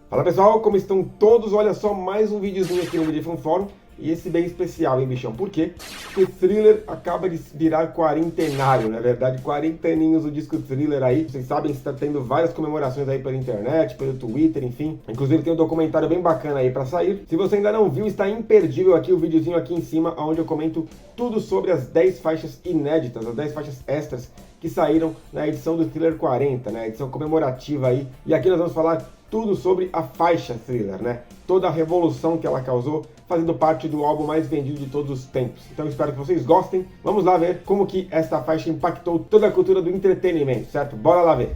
Fala pessoal, como estão todos? Olha só, mais um videozinho aqui no Mediafone Fórum. E esse bem especial, hein, bichão? Por quê? Porque o Thriller acaba de virar quarentenário, na verdade, 40 aninhos o disco Thriller aí. Vocês sabem que está tendo várias comemorações aí pela internet, pelo Twitter, enfim. Inclusive tem um documentário bem bacana aí para sair. Se você ainda não viu, está imperdível aqui o videozinho aqui em cima, onde eu comento tudo sobre as 10 faixas inéditas, as 10 faixas extras que saíram na edição do Thriller 40, né? A edição comemorativa aí. E aqui nós vamos falar tudo sobre a faixa Thriller, né? Toda a revolução que ela causou, fazendo parte do álbum mais vendido de todos os tempos. Então eu espero que vocês gostem. Vamos lá ver como que esta faixa impactou toda a cultura do entretenimento, certo? Bora lá ver.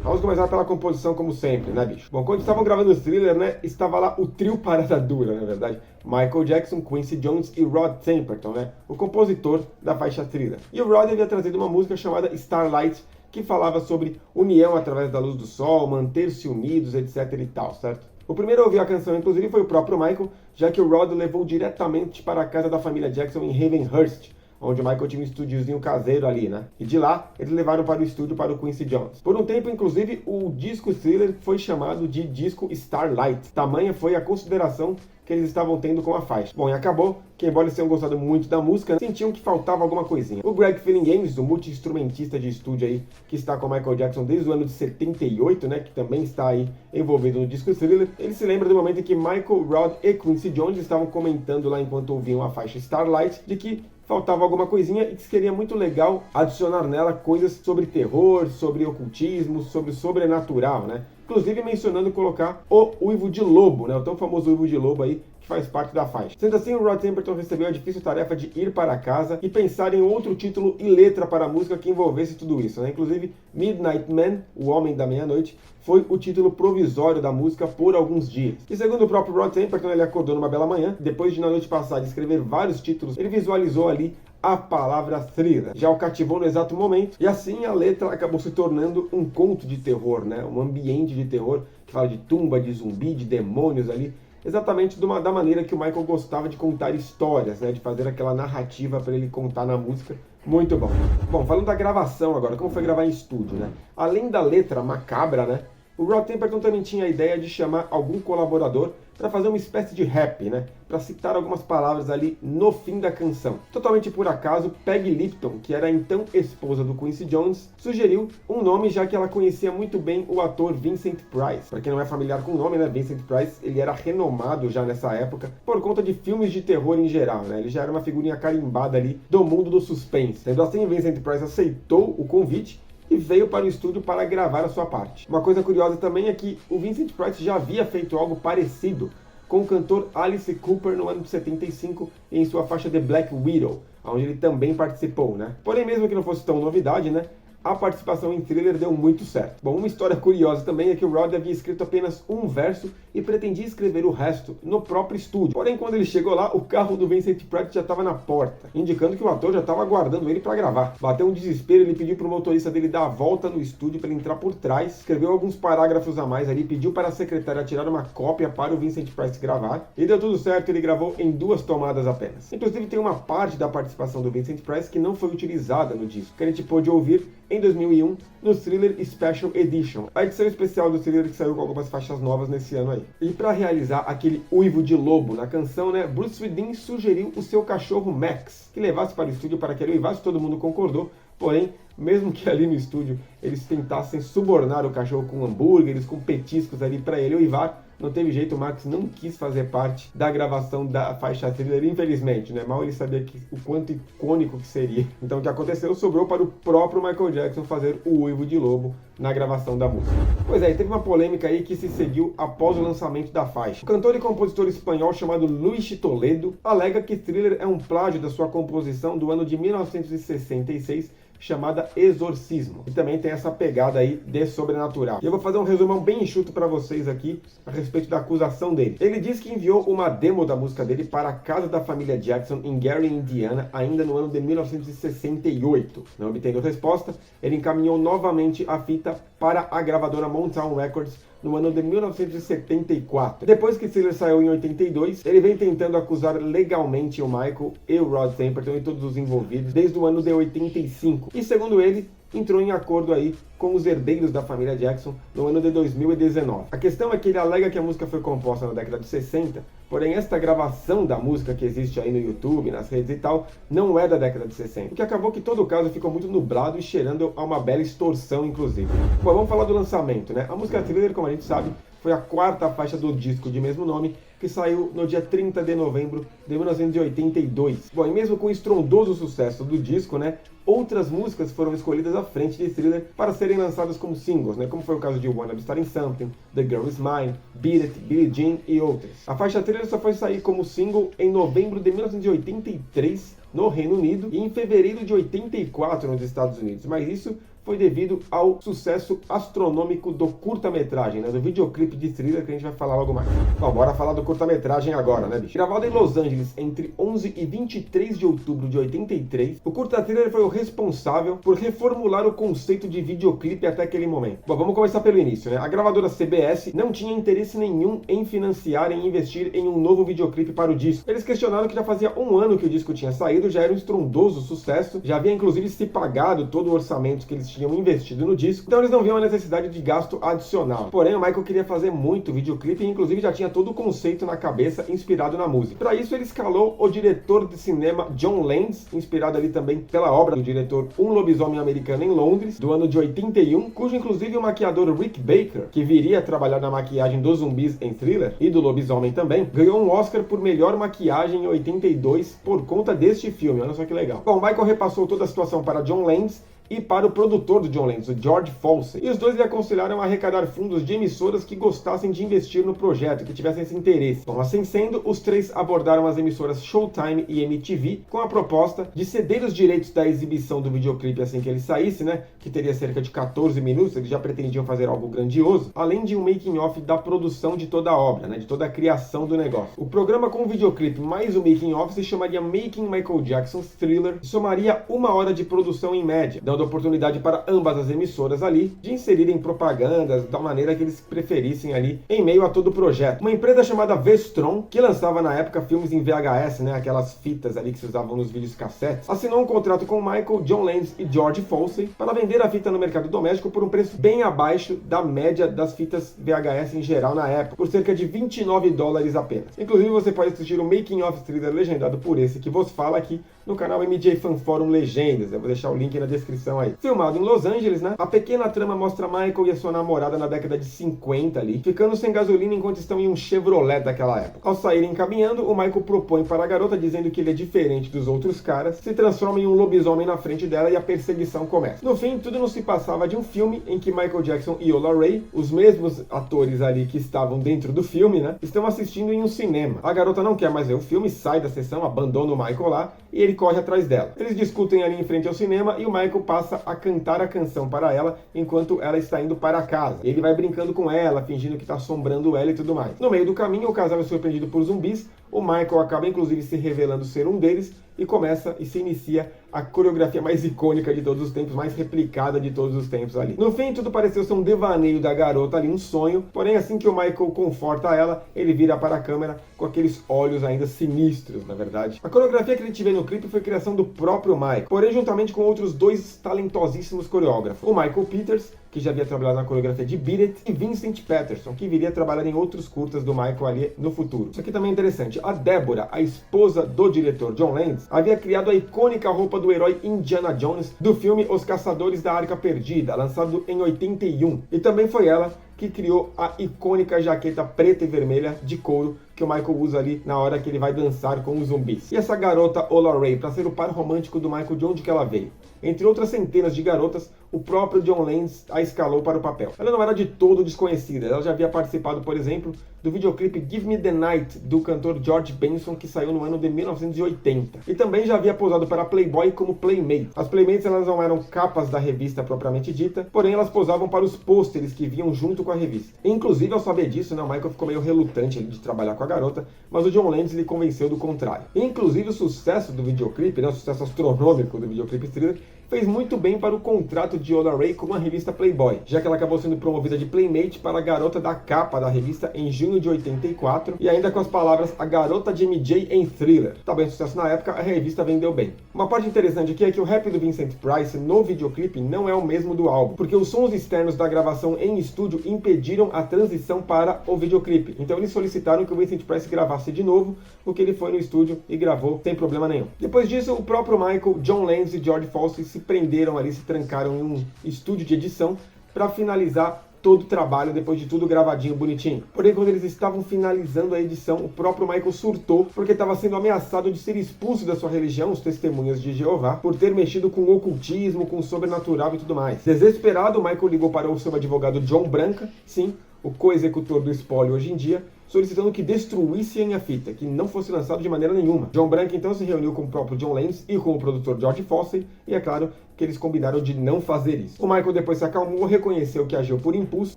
Vamos começar pela composição, como sempre, né, bicho? Bom, quando estavam gravando o Thriller, né, estava lá o trio Parada Dura, na verdade. Michael Jackson, Quincy Jones e Rod Temperton, né, o compositor da faixa Thriller. E o Rod havia trazido uma música chamada Starlight, que falava sobre união através da luz do sol, manter-se unidos, etc e tal, certo? O primeiro a ouvir a canção, inclusive, foi o próprio Michael, já que o Rod levou diretamente para a casa da família Jackson em Ravenhurst, onde o Michael tinha um estúdiozinho caseiro ali, né? E de lá, eles levaram para o estúdio para o Quincy Jones. Por um tempo, inclusive, o disco Thriller foi chamado de disco Starlight. Tamanha foi a consideração que eles estavam tendo com a faixa. Bom, e acabou que, embora eles tenham gostado muito da música, sentiam que faltava alguma coisinha. O Greg Feeling Games, o multi-instrumentista de estúdio aí, que está com o Michael Jackson desde o ano de 78, né, que também está aí envolvido no disco Thriller, ele se lembra do momento em que Michael, Rod e Quincy Jones estavam comentando lá enquanto ouviam a faixa Starlight, de que faltava alguma coisinha e que seria muito legal adicionar nela coisas sobre terror, sobre ocultismo, sobre sobrenatural, né? Inclusive mencionando colocar o Uivo de Lobo, né? O tão famoso Uivo de Lobo aí, que faz parte da faixa. Sendo assim, o Rod Temperton recebeu a difícil tarefa de ir para casa e pensar em outro título e letra para a música que envolvesse tudo isso, né? Inclusive, Midnight Man, o Homem da Meia-Noite, foi o título provisório da música por alguns dias. E segundo o próprio Rod Temperton, ele acordou numa bela manhã, depois de na noite passada escrever vários títulos, ele visualizou ali a palavra Thriller. Já o cativou no exato momento, e assim a letra acabou se tornando um conto de terror, né? Um ambiente de terror que fala de tumba, de zumbi, de demônios ali, exatamente da maneira que o Michael gostava de contar histórias, né? De fazer aquela narrativa para ele contar na música. Muito bom. Bom, falando da gravação agora, como foi gravar em estúdio, né? Além da letra macabra, né? O Rod Temperton também tinha a ideia de chamar algum colaborador para fazer uma espécie de rap, né? Para citar algumas palavras ali no fim da canção. Totalmente por acaso, Peggy Lipton, que era a então esposa do Quincy Jones, sugeriu um nome, já que ela conhecia muito bem o ator Vincent Price. Para quem não é familiar com o nome, né? Vincent Price, ele era renomado já nessa época por conta de filmes de terror em geral, né? Ele já era uma figurinha carimbada ali do mundo do suspense. Sendo assim, Vincent Price aceitou o convite e veio para o estúdio para gravar a sua parte. Uma coisa curiosa também é que o Vincent Price já havia feito algo parecido com o cantor Alice Cooper no ano de 75 em sua faixa The Black Widow, onde ele também participou, né? Porém, mesmo que não fosse tão novidade, né? A participação em Thriller deu muito certo. Bom, uma história curiosa também é que o Rod havia escrito apenas um verso e pretendia escrever o resto no próprio estúdio. Porém, quando ele chegou lá, o carro do Vincent Price já estava na porta, indicando que o ator já estava aguardando ele para gravar. Bateu um desespero, ele pediu para o motorista dele dar a volta no estúdio para ele entrar por trás, escreveu alguns parágrafos a mais ali, pediu para a secretária tirar uma cópia para o Vincent Price gravar, e deu tudo certo, ele gravou em 2 tomadas apenas. Inclusive, tem uma parte da participação do Vincent Price que não foi utilizada no disco, que a gente pôde ouvir em 2001 no Thriller Special Edition, a edição especial do Thriller que saiu com algumas faixas novas nesse ano aí. E para realizar aquele uivo de lobo na canção, né, Bruce Swedin sugeriu o seu cachorro Max, que levasse para o estúdio para que ele uivasse, todo mundo concordou, porém, mesmo que ali no estúdio eles tentassem subornar o cachorro com hambúrgueres, com petiscos ali para ele uivar, não teve jeito, o Max não quis fazer parte da gravação da faixa Thriller, infelizmente, né? Mal ele sabia o quanto icônico que seria. Então o que aconteceu sobrou para o próprio Michael Jackson fazer o uivo de lobo na gravação da música. Pois é, teve uma polêmica aí que se seguiu após o lançamento da faixa. O cantor e compositor espanhol chamado Luis Toledo alega que Thriller é um plágio da sua composição do ano de 1966, chamada Exorcismo. E também tem essa pegada aí de sobrenatural. E eu vou fazer um resumão bem enxuto para vocês aqui a respeito da acusação dele. Ele diz que enviou uma demo da música dele para a casa da família Jackson em Gary, Indiana, ainda no ano de 1968. Não obtendo resposta, ele encaminhou novamente a fita para a gravadora Motown Records no ano de 1974. Depois que Thriller saiu em 82, ele vem tentando acusar legalmente o Michael e o Rod Temperton e todos os envolvidos desde o ano de 85. E segundo ele, entrou em acordo aí com os herdeiros da família Jackson no ano de 2019. A questão é que ele alega que a música foi composta na década de 60, porém esta gravação da música que existe aí no YouTube, nas redes e tal, não é da década de 60, o que acabou que todo o caso ficou muito nublado e cheirando a uma bela extorsão, inclusive. Bom, vamos falar do lançamento, né? A música Thriller, como a gente sabe, foi a quarta faixa do disco de mesmo nome, que saiu no dia 30 de novembro de 1982. Bom, e mesmo com o estrondoso sucesso do disco, né, outras músicas foram escolhidas à frente de Thriller para serem lançadas como singles, né, como foi o caso de Wanna Be Starting Something, The Girl Is Mine, Beat It, Billie Jean e outras. A faixa Thriller só foi sair como single em novembro de 1983 no Reino Unido e em fevereiro de 84 nos Estados Unidos, mas isso foi devido ao sucesso astronômico do curta-metragem, né, do videoclipe de Thriller, que a gente vai falar logo mais. Bom, bora falar do curta-metragem agora, né, bicho? Gravado em Los Angeles entre 11 e 23 de outubro de 83, o curta-Thriller foi o responsável por reformular o conceito de videoclipe até aquele momento. Bom, vamos começar pelo início, né? A gravadora CBS não tinha interesse nenhum em financiar e investir em um novo videoclipe para o disco. Eles questionaram que já fazia um ano que o disco tinha saído, já era um estrondoso sucesso, já havia inclusive se pagado todo o orçamento que eles tinham investido no disco, então eles não viam a necessidade de gasto adicional. Porém, o Michael queria fazer muito videoclipe e inclusive já tinha todo o conceito na cabeça inspirado na música. Para isso, ele escalou o diretor de cinema John Landis, inspirado ali também pela obra do diretor Um Lobisomem Americano em Londres, do ano de 81, cujo inclusive o maquiador Rick Baker, que viria a trabalhar na maquiagem dos zumbis em Thriller e do lobisomem também, ganhou um Oscar por melhor maquiagem em 82 por conta deste filme. Olha só que legal. Bom, Michael repassou toda a situação para John Landis e para o produtor do John Landis, o George Folsey. E os dois lhe aconselharam a arrecadar fundos de emissoras que gostassem de investir no projeto, que tivessem esse interesse. Bom, assim sendo, os três abordaram as emissoras Showtime e MTV com a proposta de ceder os direitos da exibição do videoclipe assim que ele saísse, né, que teria cerca de 14 minutos, eles já pretendiam fazer algo grandioso, além de um making-off da produção de toda a obra, né, de toda a criação do negócio. O programa com o videoclipe mais o making-off se chamaria Making Michael Jackson's Thriller e somaria 1 hora de produção em média, dando oportunidade para ambas as emissoras ali de inserirem propagandas da maneira que eles preferissem ali em meio a todo o projeto. Uma empresa chamada Vestron, que lançava na época filmes em VHS, né, aquelas fitas ali que se usavam nos vídeos cassetes, assinou um contrato com Michael, John Landis e George Folsey para vender a fita no mercado doméstico por um preço bem abaixo da média das fitas VHS em geral na época, por cerca de $29 apenas. Inclusive você pode assistir o Making of Thriller legendado por esse que vos fala aqui no canal MJ Fan Forum Legendas. Eu vou deixar o link na descrição aí. Filmado em Los Angeles, né? A pequena trama mostra Michael e a sua namorada na década de 50 ali, ficando sem gasolina enquanto estão em um Chevrolet daquela época. Ao saírem caminhando, o Michael propõe para a garota, dizendo que ele é diferente dos outros caras, se transforma em um lobisomem na frente dela e a perseguição começa. No fim, tudo não se passava de um filme em que Michael Jackson e Ola Ray, os mesmos atores ali que estavam dentro do filme, né, estão assistindo em um cinema. A garota não quer mais ver o filme, sai da sessão, abandona o Michael lá e ele corre atrás dela. Eles discutem ali em frente ao cinema e o Michael passa a cantar a canção para ela enquanto ela está indo para casa. Ele vai brincando com ela, fingindo que está assombrando ela e tudo mais. No meio do caminho, o casal é surpreendido por zumbis. O Michael acaba inclusive se revelando ser um deles e começa e se inicia a coreografia mais icônica de todos os tempos, mais replicada de todos os tempos ali. No fim, tudo pareceu ser um devaneio da garota ali, um sonho, porém assim que o Michael conforta ela, ele vira para a câmera com aqueles olhos ainda sinistros, na verdade. A coreografia que a gente vê no clipe foi criação do próprio Michael, porém juntamente com outros dois talentosíssimos coreógrafos, o Michael Peters, que já havia trabalhado na coreografia de Beat It, e Vincent Patterson, que viria a trabalhar em outros curtas do Michael ali no futuro. Isso aqui também é interessante. A Deborah, a esposa do diretor John Landis, havia criado a icônica roupa do herói Indiana Jones do filme Os Caçadores da Arca Perdida, lançado em 81. E também foi ela que criou a icônica jaqueta preta e vermelha de couro que o Michael usa ali na hora que ele vai dançar com os zumbis. E essa garota Ola Ray, para ser o par romântico do Michael, de onde que ela veio? Entre outras centenas de garotas, o próprio John Landis a escalou para o papel. Ela não era de todo desconhecida, ela já havia participado, por exemplo, do videoclipe Give Me the Night, do cantor George Benson, que saiu no ano de 1980. E também já havia posado para Playboy como Playmate. As Playmates elas não eram capas da revista propriamente dita, porém elas posavam para os pôsteres que vinham junto com a revista. E, inclusive, ao saber disso, né, o Michael ficou meio relutante de trabalhar com a garota, mas o John Landis lhe convenceu do contrário. E, inclusive, o sucesso do videoclipe, né, o sucesso astronômico do videoclipe Thriller, fez muito bem para o contrato de Ola Ray com a revista Playboy, já que ela acabou sendo promovida de Playmate para a garota da capa da revista em junho de 84, e ainda com as palavras "a garota de MJ em Thriller". Tá bem sucesso na época, a revista vendeu bem. Uma parte interessante aqui é que o rap do Vincent Price no videoclipe não é o mesmo do álbum, porque os sons externos da gravação em estúdio impediram a transição para o videoclipe. Então eles solicitaram que o Vincent Price gravasse de novo, o que ele foi no estúdio e gravou sem problema nenhum. Depois disso, o próprio Michael, John Lenz e George Folsey se prenderam ali, se trancaram em um estúdio de edição para finalizar todo o trabalho, depois de tudo gravadinho, bonitinho. Porém, quando eles estavam finalizando a edição, o próprio Michael surtou, porque estava sendo ameaçado de ser expulso da sua religião, os Testemunhas de Jeová, por ter mexido com ocultismo, com o sobrenatural e tudo mais. Desesperado, Michael ligou para o seu advogado John Branca, sim, o co-executor do espólio hoje em dia, solicitando que destruíssem a fita, que não fosse lançado de maneira nenhuma. John Branca então se reuniu com o próprio John Lenz e com o produtor George Folsey, e é claro que eles combinaram de não fazer isso. O Michael depois se acalmou, reconheceu que agiu por impulso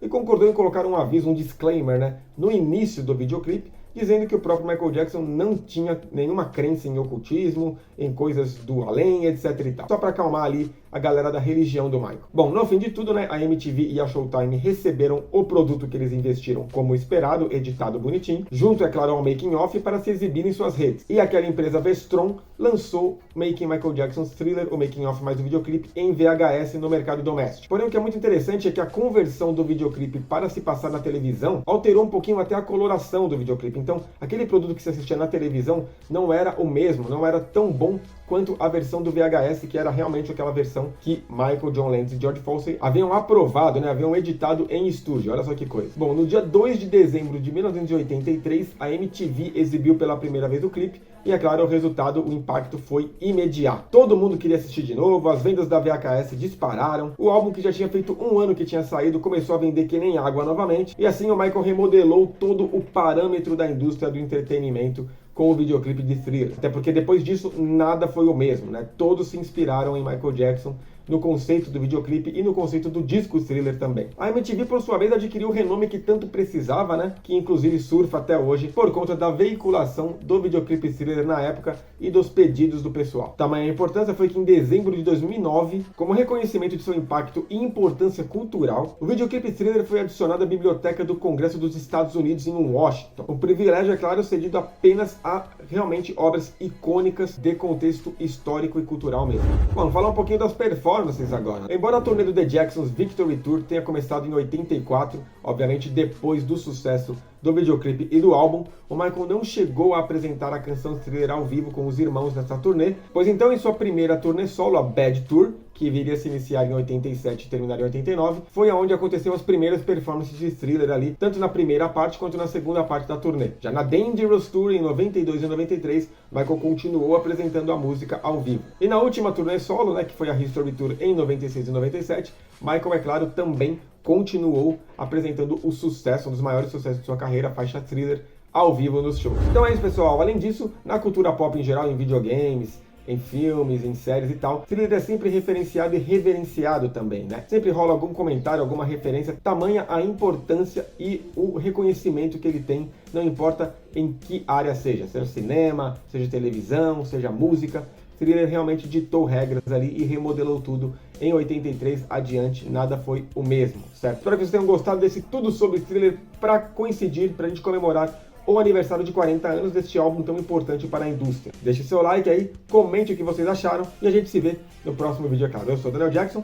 e concordou em colocar um aviso, um disclaimer, no início do videoclipe, dizendo que o próprio Michael Jackson não tinha nenhuma crença em ocultismo, em coisas do além, etc e tal. Só para acalmar ali a galera da religião do Michael. Bom, no fim de tudo, a MTV e a Showtime receberam o produto que eles investiram como esperado, editado bonitinho, junto, é claro, ao making off para se exibir em suas redes. E aquela empresa Vestron lançou Making Michael Jackson's Thriller, o making off mais o videoclipe, em VHS no mercado doméstico. Porém, o que é muito interessante é que a conversão do videoclipe para se passar na televisão alterou um pouquinho até a coloração do videoclipe. Então, aquele produto que se assistia na televisão não era o mesmo, não era tão bom quanto a versão do VHS, que era realmente aquela versão que Michael, John Lenz e George Folsey haviam aprovado, haviam editado em estúdio. Olha só que coisa. Bom, no dia 2 de dezembro de 1983, a MTV exibiu pela primeira vez o clipe, e é claro, o resultado, o impacto foi imediato. Todo mundo queria assistir de novo, as vendas da VHS dispararam, o álbum que já tinha feito um ano que tinha saído começou a vender que nem água novamente, e assim o Michael remodelou todo o parâmetro da indústria do entretenimento com o videoclipe de Thriller. Até porque depois disso nada foi o mesmo, Todos se inspiraram em Michael Jackson, no conceito do videoclipe e no conceito do disco Thriller também. A MTV, por sua vez, adquiriu o renome que tanto precisava, que inclusive surfa até hoje, por conta da veiculação do videoclipe Thriller na época e dos pedidos do pessoal. Tamanha importância foi que em dezembro de 2009, como reconhecimento de seu impacto e importância cultural, o videoclipe Thriller foi adicionado à Biblioteca do Congresso dos Estados Unidos em Washington. Um privilégio, é claro, cedido apenas a realmente obras icônicas de contexto histórico e cultural mesmo. Vamos falar um pouquinho das performances agora. Embora a turnê do The Jacksons Victory Tour tenha começado em 84, obviamente depois do sucesso do videoclipe e do álbum, o Michael não chegou a apresentar a canção Thriller ao vivo com os irmãos nessa turnê, pois então em sua primeira turnê solo, a Bad Tour, que viria a se iniciar em 87 e terminar em 89, foi onde aconteceu as primeiras performances de Thriller ali, tanto na primeira parte quanto na segunda parte da turnê. Já na Dangerous Tour, em 92 e 93, Michael continuou apresentando a música ao vivo. E na última turnê solo, que foi a History Tour em 96 e 97, Michael, é claro, também continuou apresentando o sucesso, um dos maiores sucessos de sua carreira, a faixa Thriller, ao vivo nos shows. Então é isso, pessoal. Além disso, na cultura pop em geral, em videogames, em filmes, em séries e tal, Thriller é sempre referenciado e reverenciado também, Sempre rola algum comentário, alguma referência, tamanha a importância e o reconhecimento que ele tem, não importa em que área seja cinema, seja televisão, seja música. Thriller realmente ditou regras ali e remodelou tudo. Em 83 adiante, nada foi o mesmo, certo? Espero que vocês tenham gostado desse tudo sobre Thriller para coincidir, para a gente comemorar o aniversário de 40 anos deste álbum tão importante para a indústria. Deixe seu like aí, comente o que vocês acharam e a gente se vê no próximo vídeo, é claro. Eu sou o Daniel Jackson.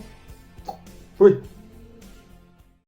Fui!